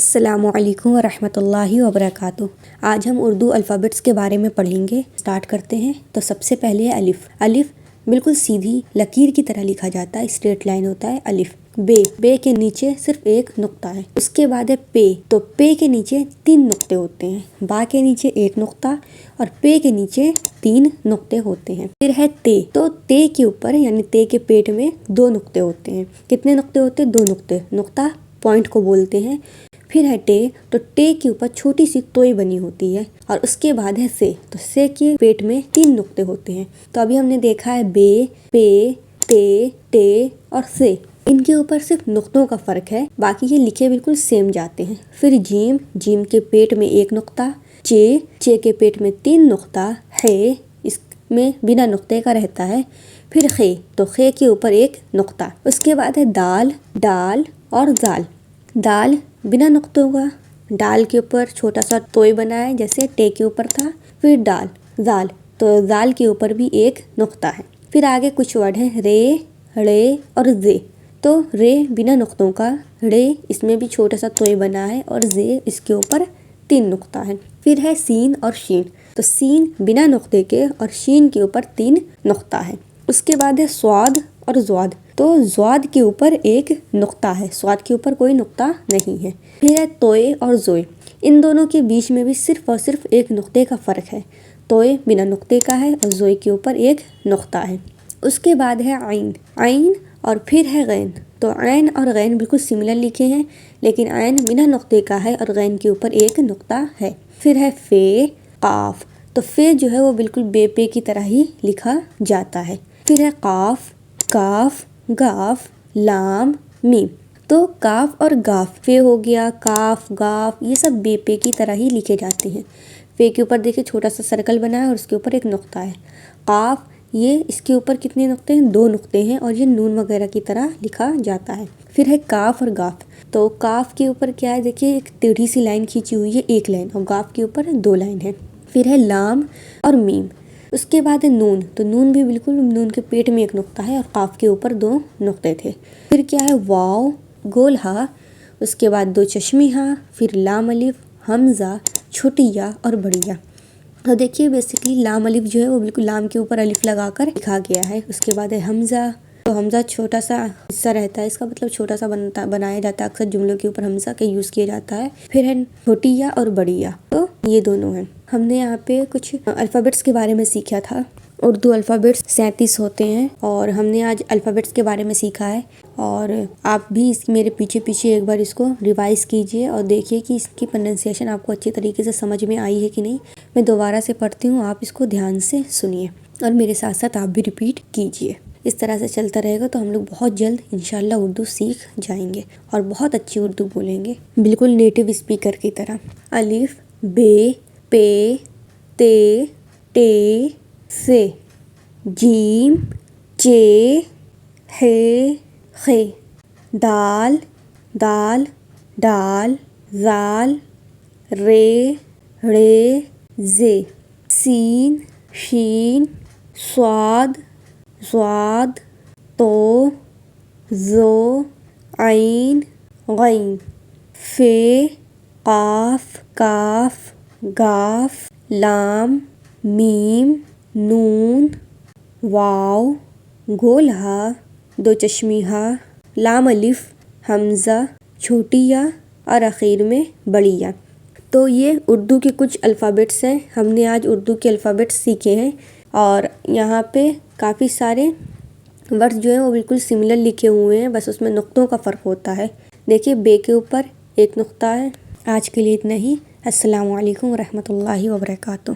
السلام علیکم ورحمۃ اللہ وبرکاتہ۔ آج ہم اردو الفابیٹس کے بارے میں پڑھیں گے۔ اسٹارٹ کرتے ہیں۔ تو سب سے پہلے ہے الف۔ الف بالکل سیدھی لکیر کی طرح لکھا جاتا ہے، اسٹریٹ لائن ہوتا ہے الف۔ بے، بے کے نیچے صرف ایک نقطہ ہے۔ اس کے بعد ہے پے، تو پے کے نیچے 3 نقطے ہوتے ہیں۔ با کے نیچے 1 نقطہ اور پے کے نیچے 3 نقطے ہوتے ہیں۔ پھر ہے تے، تو تے کے اوپر یعنی تے کے پیٹ میں 2 نقطے ہوتے ہیں۔ کتنے نقطے ہوتے ہیں؟ 2 نقطے، نقطہ پوائنٹ کو بولتے ہیں۔ پھر ہے ٹے، تو ٹے کے اوپر چھوٹی سی توئی بنی ہوتی ہے اور اس کے بعد ہے سے، تو سے کے پیٹ میں 3 نقطے ہوتے ہیں۔ تو ابھی ہم نے دیکھا ہے بے، پے، تے، ٹے اور سے، ان کے اوپر صرف نقطوں کا فرق ہے، باقی یہ لکھے بالکل سیم جاتے ہیں۔ پھر جیم، جیم کے پیٹ میں 1 نقطہ، چے، چے کے پیٹ میں 3 نقطہ، ہے اس میں بنا نقطے کا رہتا ہے۔ پھر خے، تو خے کے اوپر 1 نقطہ۔ اس کے بعد ہے دال، ڈال اور زال۔ دال بنا نقطوں کا، ڈال کے اوپر چھوٹا سا توئی بنا ہے جیسے ٹے کے اوپر تھا۔ پھر ڈال، زال، تو زال کے اوپر بھی 1 نقطہ ہے۔ پھر آگے کچھ ورڈ ہیں رے، ڑے اور زے۔ تو رے بنا نقطوں کا، ڑے اس میں بھی چھوٹا سا توئی بنا ہے اور زے اس کے اوپر 3 نقطہ ہے۔ پھر ہے سین اور شین، تو سین بنا نقطے کے اور شین کے اوپر 3 نقطہ ہے۔ اس کے بعد ہے سواد اور زواد، تو زواد کے اوپر 1 نقطہ ہے، سواد کے اوپر کوئی نقطہ نہیں ہے۔ پھر ہے توئے اور زوئے، ان دونوں کے بیچ میں بھی صرف اور صرف 1 نقطے کا فرق ہے۔ توئے بنا نقطے کا ہے اور زوئے کے اوپر 1 نقطہ ہے۔ اس کے بعد ہے عین، عین اور پھر ہے غین، تو عین اور غین بالکل سملر لکھے ہیں لیکن عین بنا نقطے کا ہے اور غین کے اوپر 1 نقطہ ہے۔ پھر ہے فے، قاف، تو فے جو ہے وہ بالکل بے پے کی طرح ہی لکھا جاتا ہے۔ پھر ہے قاف، کاف، گاف، لام، میم، تو کاف اور گاف، فے ہو گیا، کاف، گاف، یہ سب بے پے کی طرح ہی لکھے جاتے ہیں۔ فے کے اوپر دیکھیں چھوٹا سا سرکل بنا ہے اور اس کے اوپر 1 نقطہ ہے۔ قاف، یہ اس کے اوپر کتنے نقطے ہیں؟ 2 نقطے ہیں اور یہ نون وغیرہ کی طرح لکھا جاتا ہے۔ پھر ہے کاف اور گاف، تو کاف کے اوپر کیا ہے؟ دیکھیے ایک ٹیڑھی سی لائن کھینچی ہوئی ہے، 1 لائن، اور گاف کے اوپر 2 لائن ہے۔ پھر ہے لام اور میم۔ اس کے بعد ہے نون، تو نون بھی بالکل نون کے پیٹ میں 1 نقطہ ہے اور قاف کے اوپر 2 نقطے تھے۔ پھر کیا ہے؟ واو، گول ہا، اس کے بعد 2 چشمی ہاں، پھر لام الف، حمزہ، چھوٹی یا اور بڑی یا۔ تو دیکھیے بیسیکلی لام الف جو ہے وہ بالکل لام کے اوپر الف لگا کر لکھا گیا ہے۔ اس کے بعد ہے حمزہ، تو حمزہ چھوٹا سا حصہ رہتا ہے، اس کا مطلب چھوٹا سا بنایا جاتا ہے، اکثر جملوں کے اوپر حمزہ کا یوز کیا جاتا ہے۔ پھر ہے چھوٹی یا اور بڑی یا، تو یہ دونوں ہیں۔ ہم نے یہاں پہ کچھ الفابیٹس کے بارے میں سیکھا تھا۔ اردو الفابیٹس 37 ہوتے ہیں اور ہم نے آج الفابیٹس کے بارے میں سیکھا ہے، اور آپ بھی میرے پیچھے ایک بار اس کو ریوائز کیجئے اور دیکھیے کہ اس کی پروننسیشن آپ کو اچھی طریقے سے سمجھ میں آئی ہے کہ نہیں۔ میں دوبارہ سے پڑھتی ہوں، آپ اس کو دھیان سے سنیے اور میرے ساتھ ساتھ آپ بھی ریپیٹ کیجئے۔ اس طرح سے چلتا رہے گا تو ہم لوگ بہت جلد انشاءاللہ اردو سیکھ جائیں گے اور بہت اچھی اردو بولیں گے، بالکل نیٹو اسپیکر کی طرح۔ الف، بے، پے، تے، ٹے، سے، جیم، چے، ہے، خے، دال، دال، ڈال، زال، رے، ڑے، زے، سین، شین، صاد، ضاد، تو، زو، عین، غین، فے، قاف، کاف، گاف، لام، میم، نون، واو، گول ہا، 2 چشمی ہا، لام الف، حمزہ، چھوٹی یا اور اخیر میں بڑی یا۔ تو یہ اردو کے کچھ الفابیٹس ہیں، ہم نے آج اردو کے الفابیٹس سیکھے ہیں اور یہاں پہ کافی سارے ورڈ جو ہیں وہ بالکل سملر لکھے ہوئے ہیں، بس اس میں نقطوں کا فرق ہوتا ہے۔ دیکھیے بے کے اوپر 1 نقطہ ہے۔ آج کے لیے اتنا ہی۔ السلام علیکم ورحمۃ اللہ وبرکاتہ۔